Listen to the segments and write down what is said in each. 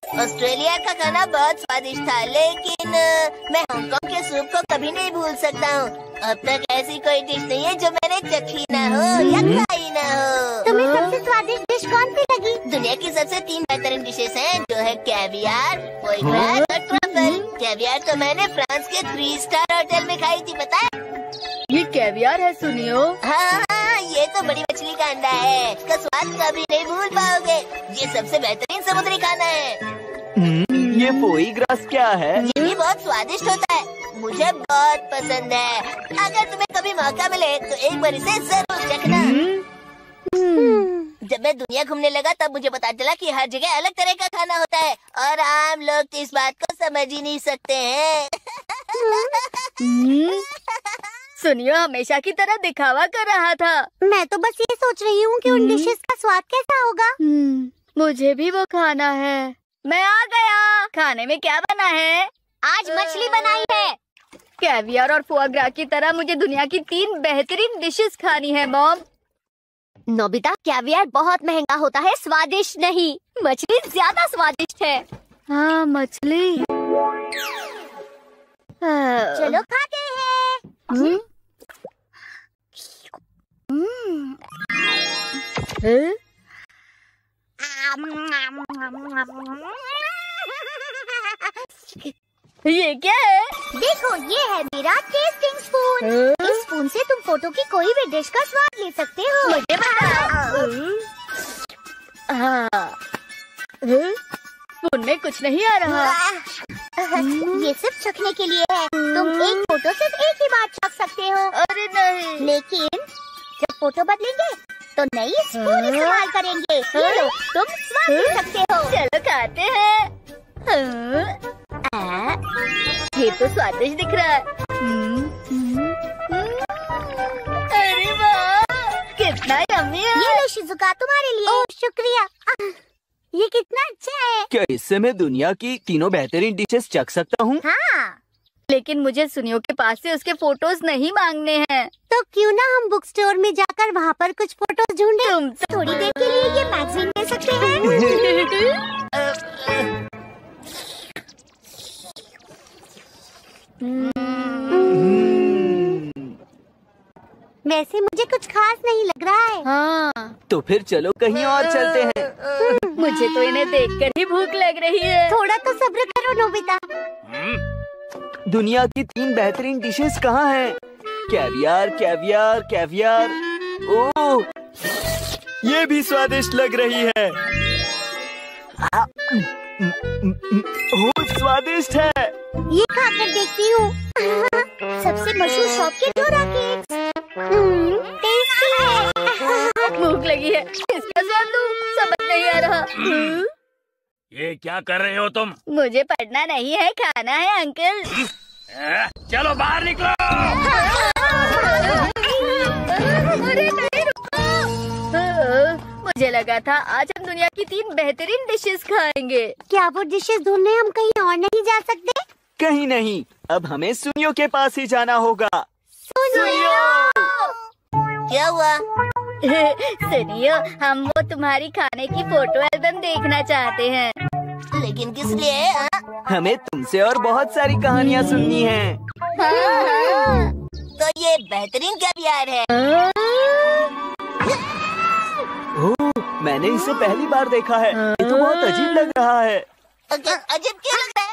Australia का खाना बहुत स्वादिष्ट था, लेकिन मैं हांगकांग के सूप को कभी नहीं भूल सकता हूँ। अब तक ऐसी कोई डिश नहीं है जो मैंने चखी ना हो या खाई ना हो। तुम्हें सबसे स्वादिष्ट डिश कौन सी लगी? दुनिया की सबसे 3 बेहतरीन डिशेस हैं, जो है कैवियार, फोई ग्रास और ट्रफल। कैवियार तो मैंने फ्रांस के 3 स्टार होटल में खाई थी, पता है? ये कैवियार है सुनियो। हाँ, ये तो बड़ी मछली का अंडा है। इसका स्वाद कभी नहीं भूल पाओगे। ये सबसे बेहतरीन समुद्री खाना है। ये फोई ग्रास क्या है? ये भी बहुत स्वादिष्ट होता है, मुझे बहुत पसंद है। अगर तुम्हें कभी मौका मिले तो एक बार इसे जरूर चखना। जब मैं दुनिया घूमने लगा तब मुझे पता चला कि हर जगह अलग तरह का खाना होता है और आम लोग तो इस बात को समझ ही नहीं सकते हैं। सुनियो हमेशा की तरह दिखावा कर रहा था। मैं तो बस ये सोच रही हूँ कि उन डिशेस का स्वाद कैसा होगा। मुझे भी वो खाना है। मैं आ गया। खाने में क्या बना है? आज मछली बनाई है। कैवियर और फोआ ग्रा की तरह मुझे दुनिया की 3 बेहतरीन डिशेस खानी है मॉम। नोबिता, कैवियर बहुत महंगा होता है, स्वादिष्ट नहीं। मछली ज्यादा स्वादिष्ट है। हाँ, मछली। चलो खाते हैं। ये क्या है? देखो, ये है मेरा टेस्टिंग स्पून। इस स्पून से तुम फोटो की कोई भी डिश का स्वाद ले सकते हो। मुझे बताओ। स्पून में कुछ नहीं आ रहा। ये सिर्फ चखने के लिए है। तुम एक फोटो सिर्फ एक ही बार चख सकते हो। अरे नहीं। लेकिन जब फोटो बदलेंगे तो नई स्पून इस्तेमाल करेंगे। ये लो, तुम स्वाद ले सकते हो। चलो खाते हैं। ये तो स्वादिष्ट दिख रहा है। अरे वाह, कितना यम्मी है। ये लो शिजुका, तुम्हारे लिए। ओह, शुक्रिया। ये कितना अच्छा है। क्या इससे मैं दुनिया की 3 बेहतरीन डिशेस चख सकता हूँ? हाँ, लेकिन मुझे सुनियो के पास से उसके फोटोज नहीं मांगने हैं। तो क्यों ना हम बुक स्टोर में जाकर वहाँ पर कुछ फोटोज ढूंढें। तुम थोड़ी देर के लिए ये मैगजीन ले सकते हैं। वैसे मुझे कुछ खास नहीं लग रहा है। हाँ, तो फिर चलो कहीं और चलते हैं। मुझे तो इन्हें देखकर ही भूख लग रही है। थोड़ा तो सब्र करो नोबिता। दुनिया की 3 बेहतरीन डिशेस कहाँ हैं? Caviar, caviar, caviar. ओह, ये भी स्वादिष्ट लग रही है। ओह, स्वादिष्ट है। ये खाकर देखती हूँ। सबसे मशहूर शॉप के डोरा केक्स। टेस्टी है। भूख लगी है, इसका स्वाद लूं, समझ नहीं आ रहा। ये क्या कर रहे हो तुम? मुझे पढ़ना नहीं है, खाना है अंकल। चलो बाहर निकलो। अरे नहीं, रुको। मुझे लगा था आज हम दुनिया की 3 बेहतरीन डिशेस खाएंगे। क्या वो डिशेस ढूंढने हम कहीं और नहीं जा सकते? कहीं नहीं, अब हमें सुनियो के पास ही जाना होगा। सुनियो! क्या हुआ? सुनियो, हम वो तुम्हारी खाने की फोटो एल्बम देखना चाहते हैं। लेकिन किस लिए? हमें तुमसे और बहुत सारी कहानियाँ सुननी हैं। तो ये बेहतरीन कैवियार है। ओह, मैंने इसे पहली बार देखा है। ये तो बहुत अजीब लग रहा है। अजीब क्यों लग रहा है?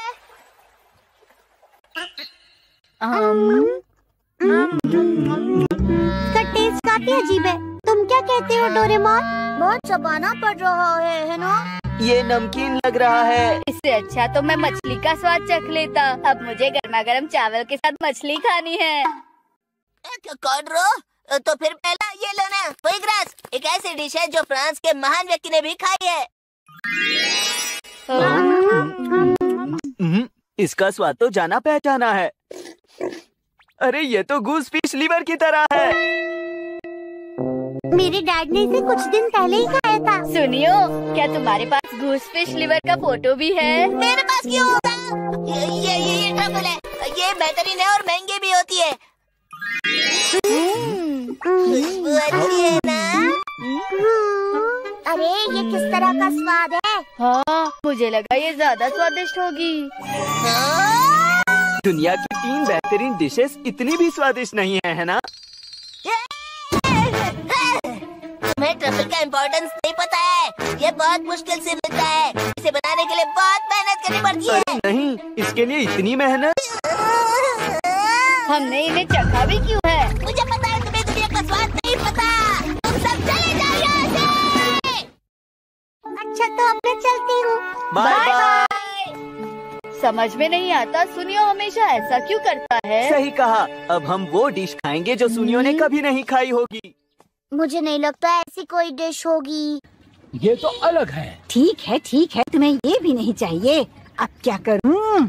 इसका टेस्ट काफी अजीब है। तुम क्या कहते हो डोरेमोन? बहुत चबाना पड़ रहा है ना? ये नमकीन लग रहा है। इससे अच्छा तो मैं मछली का स्वाद चख लेता। अब मुझे गर्मा गर्म चावल के साथ मछली खानी है। कॉडरो, तो फिर पहला ये लो ना, फोई ग्रास। एक ऐसी डिश है जो फ्रांस के महान व्यक्ति ने भी खाई है। इसका स्वाद तो जाना पहचाना है। अरे ये तो गूस फिश लिवर की तरह है। मेरे डैड ने इसे कुछ दिन पहले ही खाया था। सुनियो, क्या तुम्हारे पास गूस फिश लिवर का फोटो भी है? मेरे पास क्यों होगा? ये ट्रफल है। ये बेहतरीन है और महंगी भी होती है। खुशबू अच्छी है ना? अरे ये किस तरह का स्वाद है? हाँ, मुझे लगा ये ज्यादा स्वादिष्ट होगी। दुनिया की 3 बेहतरीन डिशेस इतनी भी स्वादिष्ट नहीं है ना? तुम्हें ट्रफल का इम्पोर्टेंस नहीं पता है। ये बहुत मुश्किल से मिलता है। इसे बनाने के लिए बहुत मेहनत करनी पड़ती है। नहीं, इसके लिए इतनी मेहनत। हमने इन्हें चखा भी क्यों है? मुझे पता है तुम्हें दुनिया का स्वाद नहीं पता। तुम सब चले जाओ यहाँ से। अच्छा तो अब मैं चलती हूँ। Bye bye. समझ में नहीं आता सुनियो हमेशा ऐसा क्यों करता है। सही कहा। अब हम वो डिश खाएंगे जो सुनियो ने कभी नहीं खाई होगी। मुझे नहीं लगता ऐसी कोई डिश होगी। ये तो अलग है। ठीक है तुम्हें ये भी नहीं चाहिए। अब क्या करूं?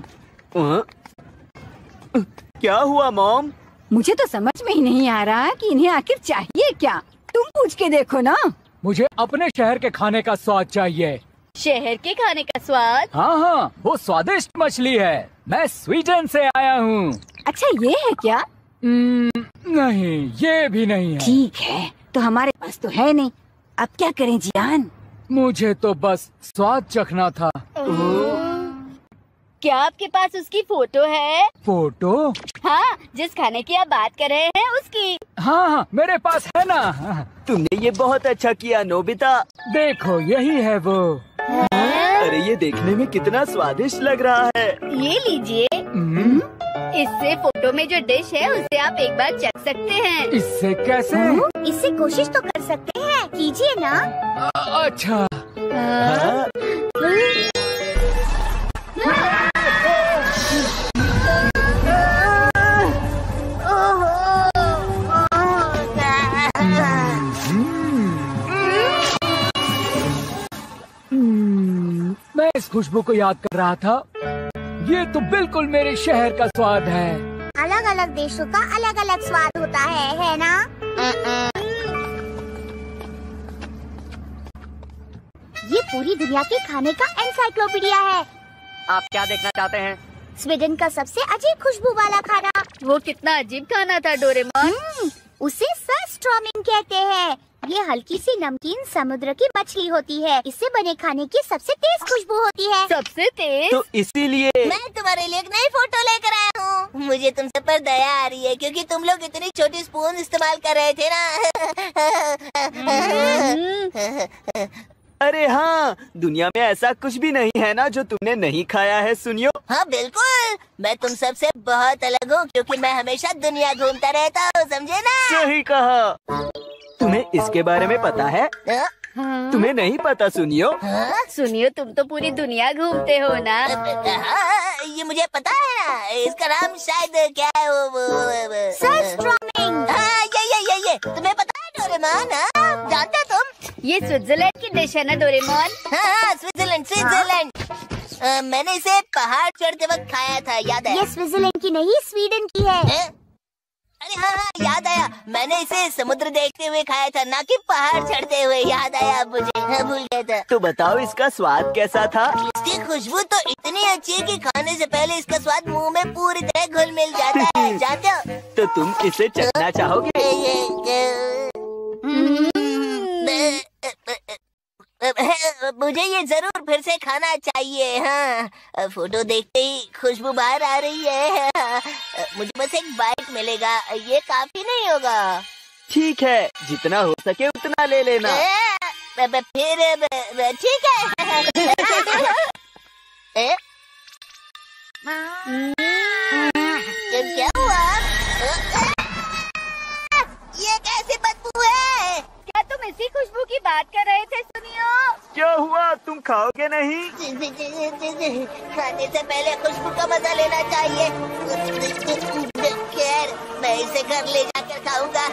क्या हुआ मॉम? मुझे तो समझ में ही नहीं आ रहा कि इन्हें आखिर चाहिए क्या। तुम पूछ के देखो ना। मुझे अपने शहर के खाने का स्वाद चाहिए। शहर के खाने का स्वाद? हाँ, वो स्वादिष्ट मछली है। मैं स्वीडन से आया हूँ। अच्छा ये है क्या? नहीं, ये भी नहीं है। ठीक है, तो हमारे पास तो है नहीं। अब क्या करें जियान? मुझे तो बस स्वाद चखना था। क्या आपके पास उसकी फोटो है? फोटो? हाँ, जिस खाने की आप बात कर रहे हैं उसकी। हाँ, मेरे पास है ना। तुमने ये बहुत अच्छा किया नोबिता। देखो यही है वो। अरे ये देखने में कितना स्वादिष्ट लग रहा है। ये लीजिए। इससे फोटो में जो डिश है उसे आप एक बार चख सकते हैं। इससे कैसे? इससे कोशिश तो कर सकते हैं। कीजिए ना। अच्छा। हाँ? मैं इस खुशबू को याद कर रहा था। ये तो बिल्कुल मेरे शहर का स्वाद है। अलग अलग देशों का अलग अलग स्वाद होता है ना? ये पूरी दुनिया के खाने का एनसाइक्लोपीडिया है। आप क्या देखना चाहते हैं? स्वीडन का सबसे अजीब खुशबू वाला खाना। वो कितना अजीब खाना था डोरेमोन। उसे सरस्ट्रोमिंग कहते हैं। ये हल्की सी नमकीन समुद्र की मछली होती है। इससे बने खाने की सबसे तेज खुशबू होती है। सबसे तेज? तो इसीलिए मैं तुम्हारे लिए एक नई फोटो लेकर आया हूँ। मुझे तुम सब पर दया आ रही है क्योंकि तुम लोग इतनी छोटी स्पून इस्तेमाल कर रहे थे ना। अरे हाँ, दुनिया में ऐसा कुछ भी नहीं है ना जो तुमने नहीं खाया है सुनियो। हाँ बिल्कुल, मैं तुम सब से बहुत अलग हूँ क्योंकि मैं हमेशा दुनिया घूमता रहता हूँ, समझे ना? सही कहा। तुम्हें इसके बारे में पता है? तुम्हें नहीं पता सुनियो? सुनियो तुम तो पूरी दुनिया घूमते हो ना। हाँ, ये मुझे पता है ना। इसका नाम शायद क्या है वो सरस्ट्रोमिंग। हाँ, ये तुम्हें पता है डोरेमोन? हाँ, जानते हो तुम? ये स्विट्जरलैंड की डिश है ना डोरेमोन? हाँ, स्विट्जरलैंड। मैंने इसे पहाड़ चढ़ते वक्त खाया था, याद है? ये स्विट्जरलैंड की नहीं स्वीडन की है। अरे हाँ, याद आया। मैंने इसे समुद्र देखते हुए खाया था, ना कि पहाड़ चढ़ते हुए। याद आया मुझे, भूल गया था। तो बताओ इसका स्वाद कैसा था? इसकी खुशबू तो इतनी अच्छी है कि खाने से पहले इसका स्वाद मुंह में पूरी तरह घुल मिल जाता है, जानते हो? तो तुम इसे चखना चाहोगे? मुझे ये जरूर फिर से खाना चाहिए। हाँ, फोटो देखते ही खुशबू बाहर आ रही है। मुझे बस एक बाइट मिलेगा, ये काफी नहीं होगा। ठीक है, जितना हो सके उतना ले लेना। फिर ठीक है। क्या हुआ? ये कैसी बदबू है? क्या तुम इसी खुशबू की बात कर रहे थे सुनियो? क्या हुआ, तुम खाओगे नहीं? खाने से पहले खुशबू का मजा लेना चाहिए। खैर, मैं इसे घर ले जाकर खाऊंगा।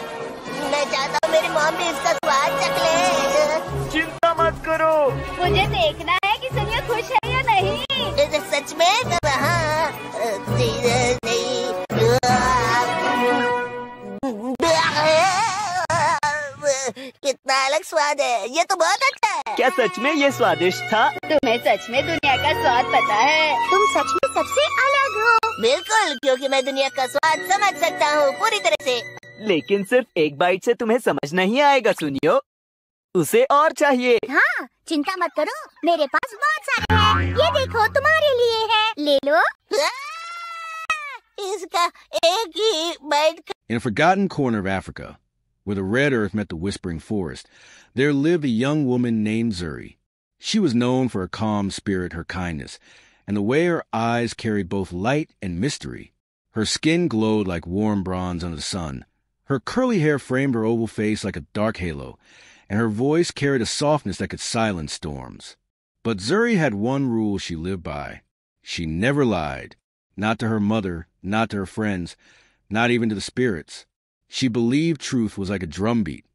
मैं चाहता हूँ मेरी मॉम भी इसका स्वाद चख ले। चिंता मत करो। मुझे देखना है कि सुनियो खुश है या नहीं। सच में? हाँ, कितना अलग स्वाद है। ये तो बहुत अच्छा है। क्या सच में ये स्वादिष्ट था? तुम्हें सच में दुनिया का स्वाद पता है? तुम सच में सबसे अलग हो। बिल्कुल, क्योंकि मैं दुनिया का स्वाद समझ सकता हूँ पूरी तरह से। लेकिन सिर्फ एक बाइट से तुम्हें समझ नहीं आएगा सुनियो। उसे और चाहिए। हाँ, चिंता मत करो, मेरे पास बहुत सारे हैं। ये देखो, तुम्हारे लिए है, ले लो। इसका एक ही bite In a forgotten corner of Africa, where the red earth met the whispering forest, there lived a young woman named Zuri. She was known for her calm spirit, her kindness, and the way her eyes carried both light and mystery. Her skin glowed like warm bronze under the sun. Her curly hair framed her oval face like a dark halo, and her voice carried a softness that could silence storms. But Zuri had one rule she lived by. She never lied, not to her mother, not to her friends, not even to the spirits. She believed truth was like a drumbeat.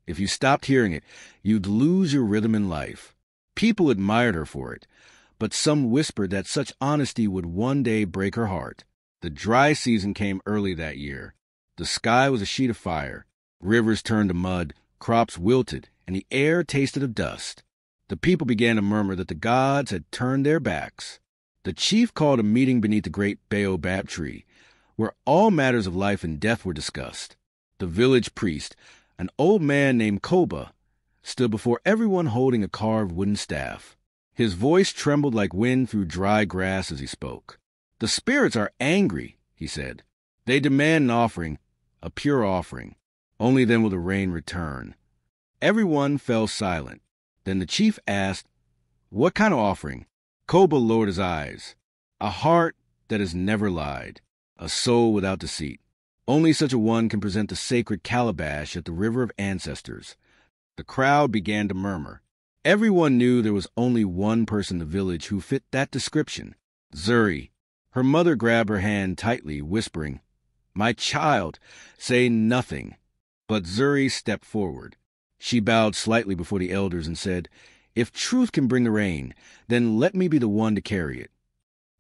If you stopped hearing it, you'd lose your rhythm in life. People admired her for it, but some whispered that such honesty would one day break her heart. The dry season came early that year. The sky was a sheet of fire. Rivers turned to mud, crops wilted, and the air tasted of dust. The people began to murmur that the gods had turned their backs. The chief called a meeting beneath the great baobab tree, where all matters of life and death were discussed. The village priest, an old man named Koba, stood before everyone holding a carved wooden staff. His voice trembled like wind through dry grass as he spoke. "The spirits are angry," he said. "They demand an offering, a pure offering. Only then will the rain return." Everyone fell silent. Then the chief asked, "What kind of offering?" Koba lowered his eyes. "A heart that has never lied, a soul without deceit. Only such a one can present the sacred calabash at the river of ancestors." The crowd began to murmur. Everyone knew there was only one person in the village who fit that description, Zuri. Her mother grabbed her hand tightly, whispering, "My child, say nothing." But Zuri stepped forward. She bowed slightly before the elders and said, "If truth can bring the rain, then let me be the one to carry it."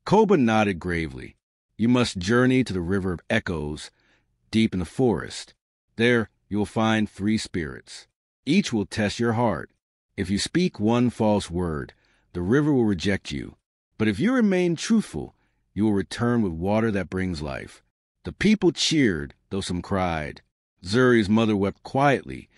Koba nodded gravely. "You must journey to the River of Echoes, deep in the forest. There you will find 3 spirits. Each will test your heart. If you speak one false word, the river will reject you. But if you remain truthful, you will return with water that brings life." The people cheered, though some cried. Zuri's mother wept quietly,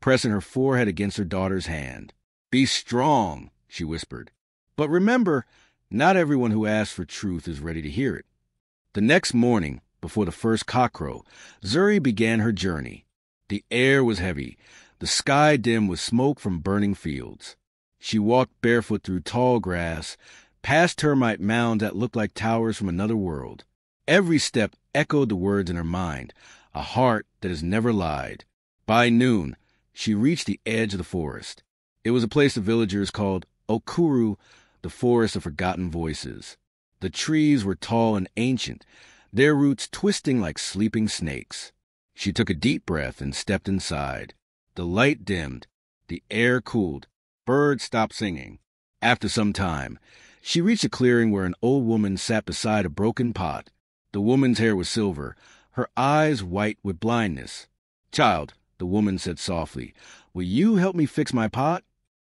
pressing her forehead against her daughter's hand. "Be strong," she whispered. "But remember, not everyone who asks for truth is ready to hear it." The next morning, before the first cockcrow, Zuri began her journey. The air was heavy, the sky dim with smoke from burning fields. She walked barefoot through tall grass, past termite mounds that looked like towers from another world. Every step echoed the words in her mind, a heart that has never lied. By noon, she reached the edge of the forest. It was a place the villagers called Okuru, the forest of forgotten voices. The trees were tall and ancient, their roots twisting like sleeping snakes. She took a deep breath and stepped inside. The light dimmed, the air cooled, birds stopped singing. After some time, she reached a clearing where an old woman sat beside a broken pot. The woman's hair was silver, her eyes white with blindness. "Child," the woman said softly, "will you help me fix my pot?"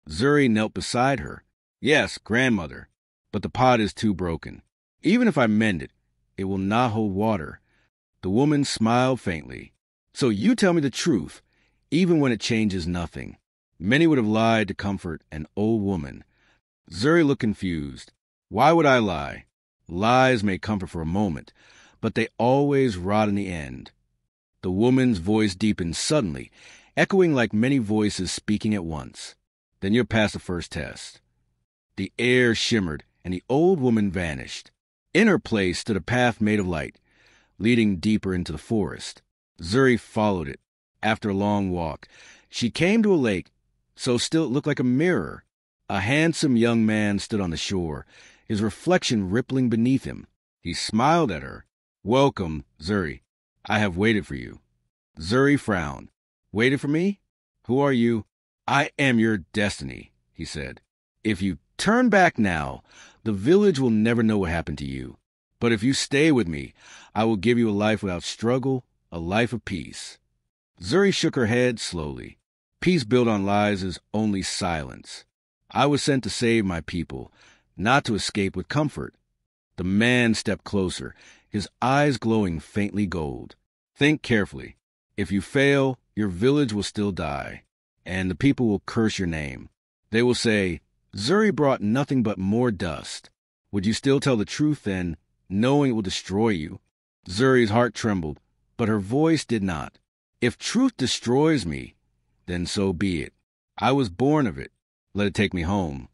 Zuri knelt beside her. "Yes, grandmother, but the pot is too broken. Even if I mend it, it will not hold water." The woman smiled faintly. "So you tell me the truth, even when it changes nothing." Many would have lied to comfort an old woman. Zuri looked confused. "Why would I lie? Lies may comfort for a moment, but they always rot in the end." The woman's voice deepened suddenly, echoing like many voices speaking at once. "Then you're past the first test." The air shimmered, and the old woman vanished. In her place stood a path made of light, leading deeper into the forest. Zuri followed it. After a long walk, she came to a lake, so still it looked like a mirror. A handsome young man stood on the shore, his reflection rippling beneath him. He smiled at her. "Welcome, Zuri. I have waited for you." Zuri frowned. "Waited for me? Who are you?" "I am your destiny," he said. "If you turn back now, the village will never know what happened to you. But if you stay with me, I will give you a life without struggle, a life of peace." Zuri shook her head slowly. "Peace built on lies is only silence. I was sent to save my people, not to escape with comfort." The man stepped closer, his eyes glowing faintly gold. "Think carefully. If you fail, your village will still die. and the people will curse your name. They will say, 'Zuri brought nothing but more dust.' Would you still tell the truth then, knowing it will destroy you?" Zuri's heart trembled, but her voice did not. "If truth destroys me, then so be it. I was born of it. Let it take me home."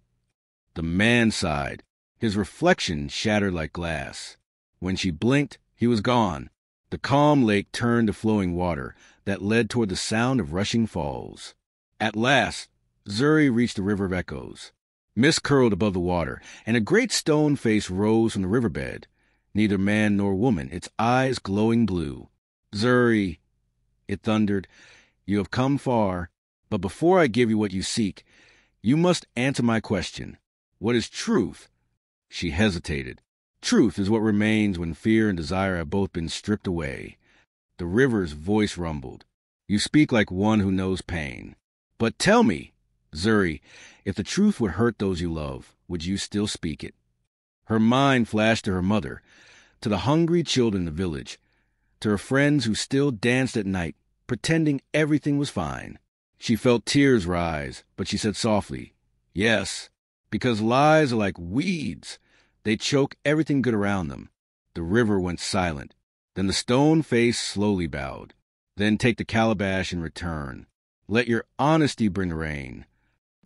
The man sighed. His reflection shattered like glass. When she blinked, he was gone. The calm lake turned to flowing water that led toward the sound of rushing falls. At last, Zuri reached the River of Echoes. Mist curled above the water, and a great stone face rose from the riverbed. Neither man nor woman, its eyes glowing blue. "Zuri," it thundered, "you have come far, but before I give you what you seek, you must answer my question. What is truth?" She hesitated. Truth is what remains when fear and desire have both been stripped away. The river's voice rumbled. "You speak like one who knows pain. But tell me, Zuri, if the truth would hurt those you love, would you still speak it?" Her mind flashed to her mother, to the hungry children in the village, to her friends who still danced at night, pretending everything was fine. She felt tears rise, but she said softly, "Yes, because lies are like weeds. They choke everything good around them." The river went silent. Then the stone face slowly bowed. "Then take the calabash and return. Let your honesty bring the rain."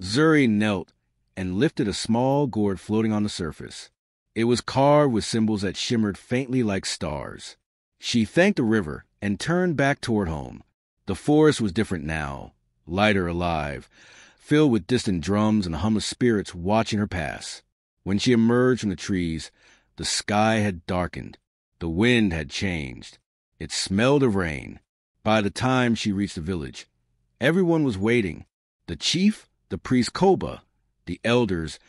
Zuri knelt and lifted a small gourd floating on the surface. It was carved with symbols that shimmered faintly like stars. She thanked the river and turned back toward home. The forest was different now, lighter, alive, filled with distant drums and the hum of spirits watching her pass. When she emerged from the trees, the sky had darkened. The wind had changed. It smelled of rain. By the time she reached the village, everyone was waiting. The chief, the priest Koba, the elders,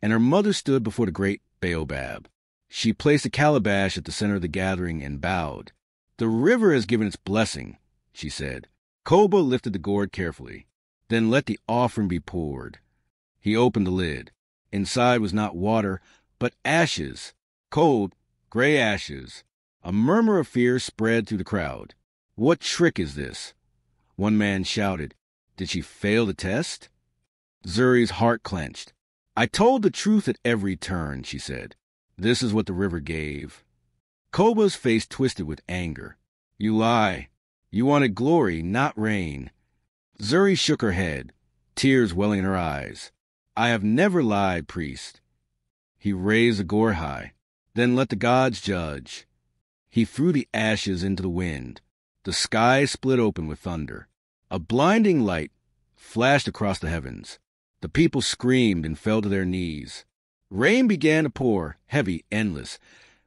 and her mother stood before the great baobab. She placed a calabash at the center of the gathering and bowed. "The river has given its blessing," she said. Koba lifted the gourd carefully. "Then let the offering be poured." He opened the lid. Inside was not water, but ashes, cold, gray ashes. A murmur of fear spread through the crowd. "What trick is this?" One man shouted. "Did she fail the test?" Zuri's heart clenched. "I told the truth at every turn," she said. "This is what the river gave." Koba's face twisted with anger. "You lie. You wanted glory, not rain." Zuri shook her head, tears welling in her eyes. "I have never lied, priest." He raised the gourd high. "Then let the gods judge." He threw the ashes into the wind. The sky split open with thunder. A blinding light flashed across the heavens. The people screamed and fell to their knees. Rain began to pour, heavy, endless,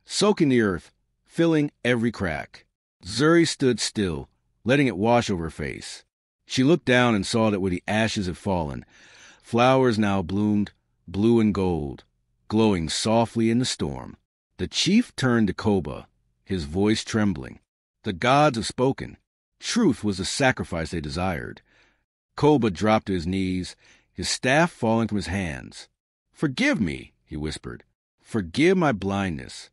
soaking the earth, filling every crack. Zuri stood still, letting it wash over her face. She looked down and saw that where the ashes had fallen, flowers now bloomed, blue and gold, glowing softly in the storm. The chief turned to Koba, his voice trembling. The gods have spoken. Truth was the sacrifice they desired. Koba dropped to his knees, his staff falling from his hands. "Forgive me," he whispered. "Forgive my blindness.